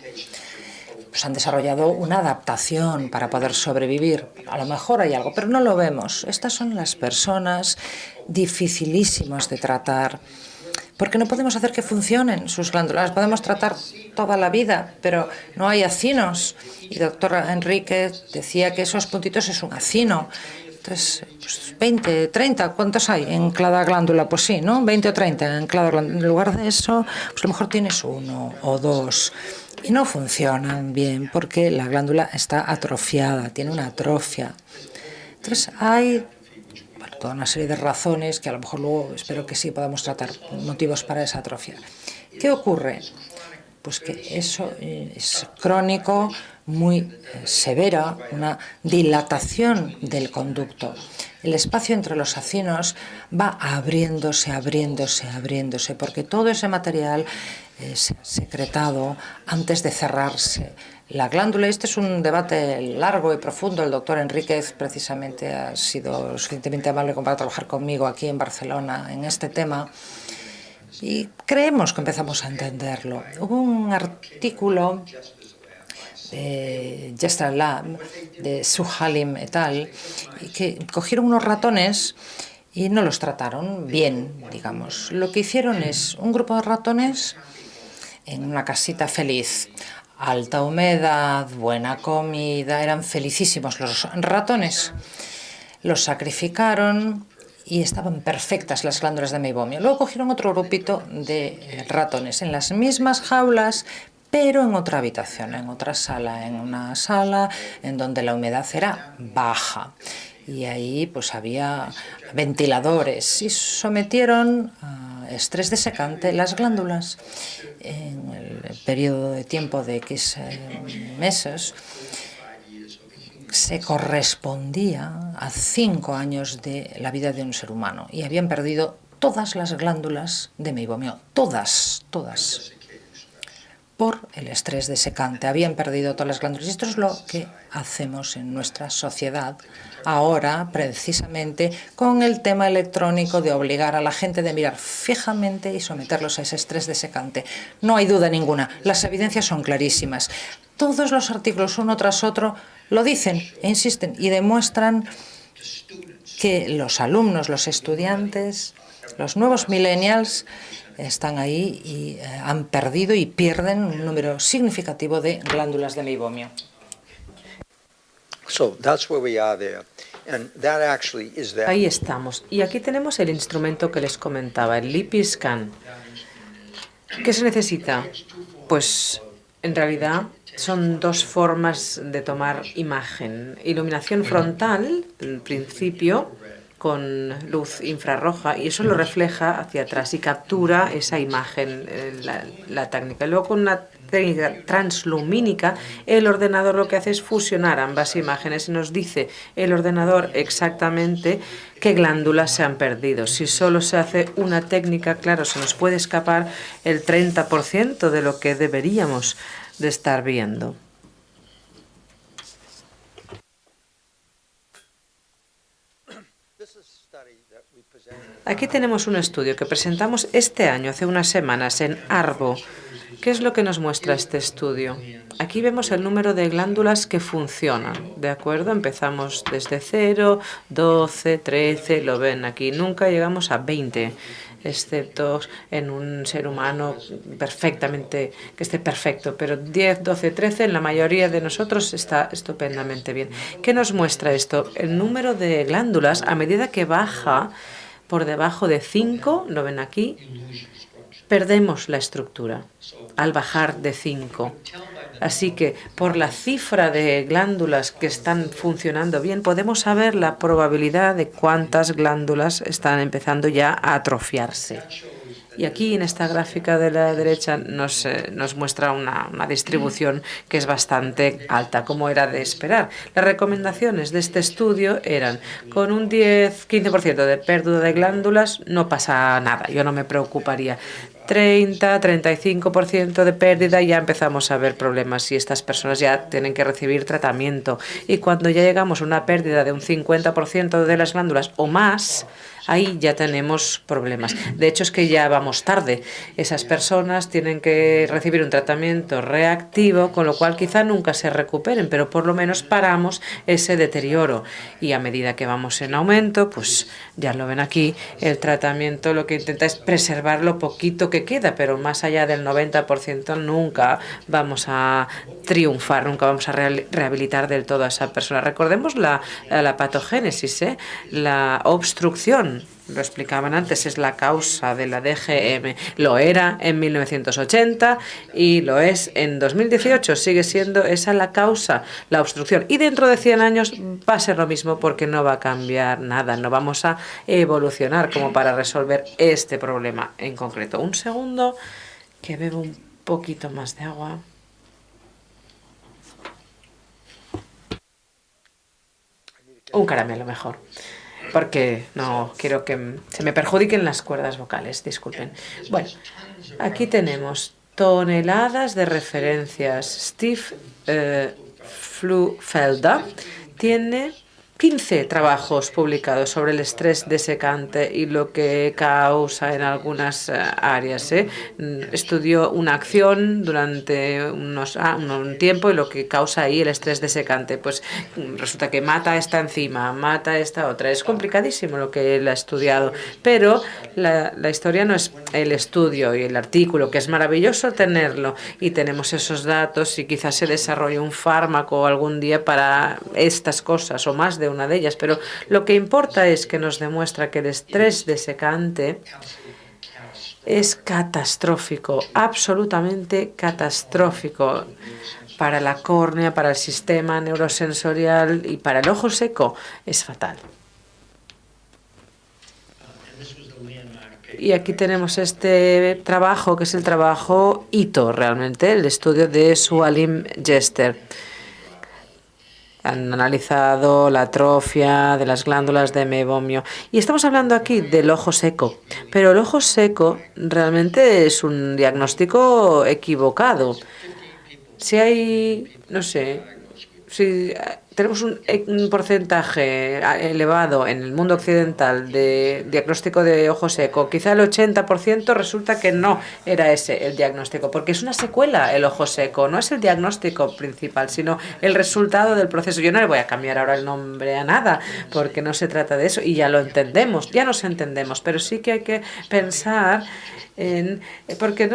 pues han desarrollado una adaptación para poder sobrevivir. A lo mejor hay algo, pero no lo vemos. Estas son las personas dificilísimas de tratar, porque no podemos hacer que funcionen sus glándulas. Las podemos tratar toda la vida, pero no hay acinos. Y doctor Enrique decía que esos puntitos es un acino. Entonces, pues 20, 30, ¿cuántos hay en cada glándula? Pues sí, ¿no? 20 o 30 en cada glándula. En lugar de eso, pues a lo mejor tienes 1 o 2. Y no funcionan bien porque la glándula está atrofiada, tiene una atrofia. Entonces hay toda una serie de razones que a lo mejor luego espero que sí podamos tratar, motivos para esa atrofia. ¿Qué ocurre? Pues que eso es crónico, muy severa, una dilatación del conducto. El espacio entre los acinos va abriéndose, porque todo ese material es secretado antes de cerrarse la glándula. Este es un debate largo y profundo. El doctor Enríquez precisamente ha sido suficientemente amable como para trabajar conmigo aquí en Barcelona en este tema. Y creemos que empezamos a entenderlo. Hubo un artículo de Jester Lab, de Suhalim et al., que cogieron unos ratones y no los trataron bien, digamos. Lo que hicieron es un grupo de ratones en una casita feliz, alta humedad, buena comida, eran felicísimos los ratones. Los sacrificaron y estaban perfectas las glándulas de meibomio. Luego cogieron otro grupito de ratones en las mismas jaulas, pero en otra habitación, en otra sala, en una sala en donde la humedad era baja. Y ahí pues había ventiladores y sometieron a estrés desecante las glándulas en el periodo de tiempo de X meses. Se correspondía a 5 años de la vida de un ser humano y habían perdido todas las glándulas de meibomio, todas, por el estrés desecante. Habían perdido todas las glándulas. Y esto es lo que hacemos en nuestra sociedad ahora, precisamente con el tema electrónico de obligar a la gente de mirar fijamente y someterlos a ese estrés desecante. No hay duda ninguna, las evidencias son clarísimas. Todos los artículos, uno tras otro, lo dicen e insisten y demuestran que los alumnos, los estudiantes, los nuevos millennials están ahí y han perdido y pierden un número significativo de glándulas de meibomio. Ahí estamos. Y aquí tenemos el instrumento que les comentaba, el lip scan. ¿Qué se necesita? Pues en realidad son 2 formas de tomar imagen. Iluminación frontal, en principio, con luz infrarroja y eso lo refleja hacia atrás y captura esa imagen, la técnica. Luego con una técnica translumínica, el ordenador lo que hace es fusionar ambas imágenes y nos dice el ordenador exactamente qué glándulas se han perdido. Si solo se hace una técnica, claro, se nos puede escapar el 30% de lo que deberíamos de estar viendo. Aquí tenemos un estudio que presentamos este año, hace unas semanas, en ARBO. ¿Qué es lo que nos muestra este estudio? Aquí vemos el número de glándulas que funcionan, ¿de acuerdo? Empezamos desde 0, 12, 13, lo ven aquí. Nunca llegamos a 20, excepto en un ser humano perfectamente, que esté perfecto, pero 10, 12, 13 en la mayoría de nosotros está estupendamente bien. ¿Qué nos muestra esto? El número de glándulas, a medida que baja por debajo de 5, lo ven aquí, perdemos la estructura al bajar de 5. Así que por la cifra de glándulas que están funcionando bien, podemos saber la probabilidad de cuántas glándulas están empezando ya a atrofiarse. Y aquí en esta gráfica de la derecha nos muestra una distribución que es bastante alta, como era de esperar. Las recomendaciones de este estudio eran, con un 10-15% de pérdida de glándulas no pasa nada, yo no me preocuparía. 30-35% de pérdida, ya empezamos a ver problemas y estas personas ya tienen que recibir tratamiento. Y cuando ya llegamos a una pérdida de un 50% de las glándulas o más, ahí ya tenemos problemas. De hecho, es que ya vamos tarde. Esas personas tienen que recibir un tratamiento reactivo, con lo cual quizá nunca se recuperen, pero por lo menos paramos ese deterioro. Y a medida que vamos en aumento, pues ya lo ven aquí, el tratamiento lo que intenta es preservar lo poquito que queda, pero más allá del 90% nunca vamos a triunfar, nunca vamos a rehabilitar del todo a esa persona. Recordemos la patogénesis, la obstrucción. Lo explicaban antes, es la causa de la DGM. Lo era en 1980 y lo es en 2018. Sigue siendo esa la causa, la obstrucción. Y dentro de 100 años va a ser lo mismo porque no va a cambiar nada. No vamos a evolucionar como para resolver este problema en concreto. Un segundo, que bebo un poquito más de agua. Un caramelo mejor, porque no quiero que se me perjudiquen las cuerdas vocales, disculpen. Bueno, aquí tenemos toneladas de referencias. Steve Flufelder tiene 15 trabajos publicados sobre el estrés desecante y lo que causa en algunas áreas. Estudió una acción durante un tiempo y lo que causa ahí el estrés desecante. Pues resulta que mata a esta enzima, mata a esta otra. Es complicadísimo lo que él ha estudiado, pero la historia no es el estudio y el artículo, que es maravilloso tenerlo y tenemos esos datos y quizás se desarrolle un fármaco algún día para estas cosas o más de una de ellas, pero lo que importa es que nos demuestra que el estrés desecante es catastrófico, absolutamente catastrófico para la córnea, para el sistema neurosensorial y para el ojo seco es fatal. Y aquí tenemos este trabajo, que es el trabajo hito realmente, el estudio de Sualim Jester. Han analizado la atrofia de las glándulas de mebomio. Y estamos hablando aquí del ojo seco. Pero el ojo seco realmente es un diagnóstico equivocado. Si hay, no sé, si tenemos un porcentaje elevado en el mundo occidental de diagnóstico de ojo seco, quizá el 80% resulta que no era ese el diagnóstico, porque es una secuela el ojo seco, no es el diagnóstico principal, sino el resultado del proceso. Yo no le voy a cambiar ahora el nombre a nada, porque no se trata de eso y ya lo entendemos, ya nos entendemos, pero sí que hay que pensar porque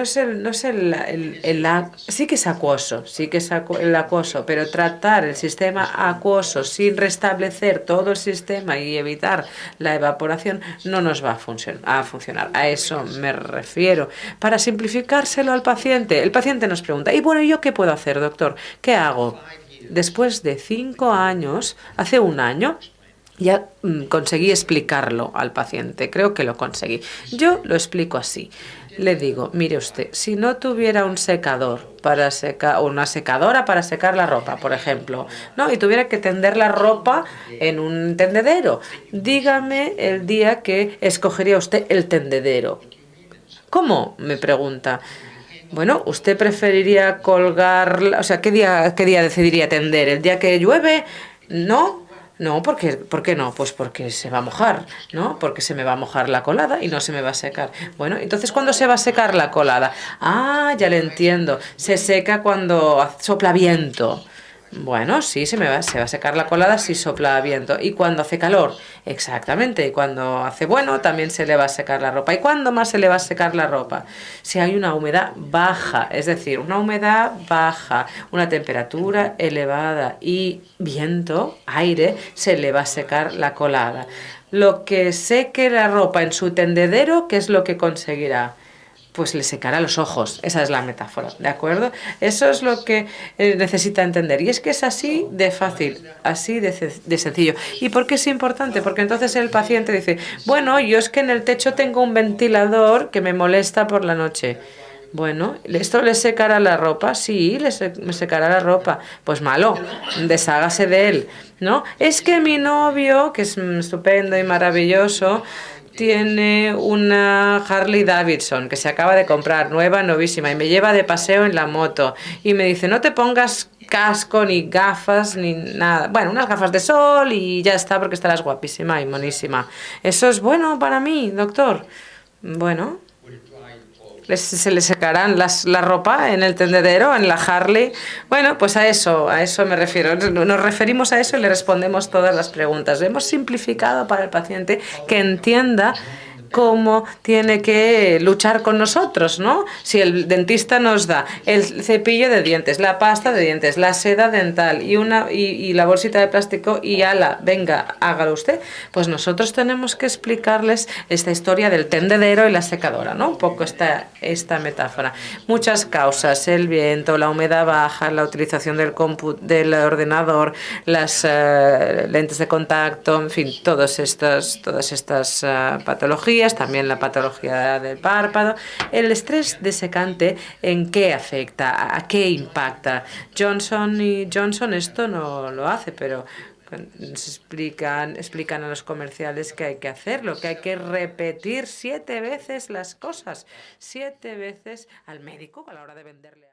sí que es acuoso, sí que es el acuoso, pero tratar el sistema acuoso sin restablecer todo el sistema y evitar la evaporación no nos va a funcionar. A eso me refiero. Para simplificárselo al paciente, el paciente nos pregunta, y bueno, ¿yo qué puedo hacer, doctor? ¿Qué hago? Después de 5 años, hace un año, Ya conseguí explicarlo al paciente, creo que lo conseguí. Yo lo explico así. Le digo, mire usted, si no tuviera un secador para secar, o una secadora para secar la ropa, por ejemplo, ¿no? Y tuviera que tender la ropa en un tendedero, dígame el día que escogería usted el tendedero. ¿Cómo?, me pregunta. Bueno, ¿usted preferiría colgar, o sea, qué día decidiría tender? ¿El día que llueve? ¿No? No, ¿por qué no? Pues porque se va a mojar, ¿no? Porque se me va a mojar la colada y no se me va a secar. Bueno, entonces, ¿cuándo se va a secar la colada? Ah, ya le entiendo. Se seca cuando sopla viento. Bueno, sí, se va a secar la colada si sopla viento. ¿Y cuando hace calor? Exactamente. Y cuando hace bueno, también se le va a secar la ropa. ¿Y cuándo más se le va a secar la ropa? Si hay una humedad baja, es decir, una humedad baja, una temperatura elevada y viento, aire, se le va a secar la colada. Lo que seque la ropa en su tendedero, ¿qué es lo que conseguirá? Pues le secará los ojos. Esa es la metáfora, ¿de acuerdo? Eso es lo que necesita entender. Y es que es así de fácil, así de sencillo. ¿Y por qué es importante? Porque entonces el paciente dice, bueno, yo es que en el techo tengo un ventilador que me molesta por la noche. Bueno, ¿esto le secará la ropa? Sí, me secará la ropa. Pues malo, deshágase de él, ¿no? Es que mi novio, que es estupendo y maravilloso, tiene una Harley Davidson que se acaba de comprar, nueva, novísima, y me lleva de paseo en la moto. Y me dice, no te pongas casco, ni gafas, ni nada. Bueno, unas gafas de sol y ya está, porque estarás guapísima y monísima. ¿Eso es bueno para mí, doctor? Bueno, se le secarán la ropa en el tendedero, en la Harley. Bueno, pues a eso me refiero. Nos referimos a eso y le respondemos todas las preguntas. Hemos simplificado para el paciente que entienda cómo tiene que luchar con nosotros, ¿no? Si el dentista nos da el cepillo de dientes, la pasta de dientes, la seda dental y la bolsita de plástico y ala, venga, hágalo usted, pues nosotros tenemos que explicarles esta historia del tendedero y la secadora, ¿no? Un poco esta metáfora. Muchas causas, el viento, la humedad baja, la utilización del ordenador, las lentes de contacto, en fin, todas estas patologías, también la patología del párpado. El estrés desecante, ¿en qué afecta? ¿A qué impacta? Johnson esto no lo hace, pero explican a los comerciales que hay que hacerlo, que hay que repetir 7 veces las cosas, 7 veces al médico a la hora de venderle.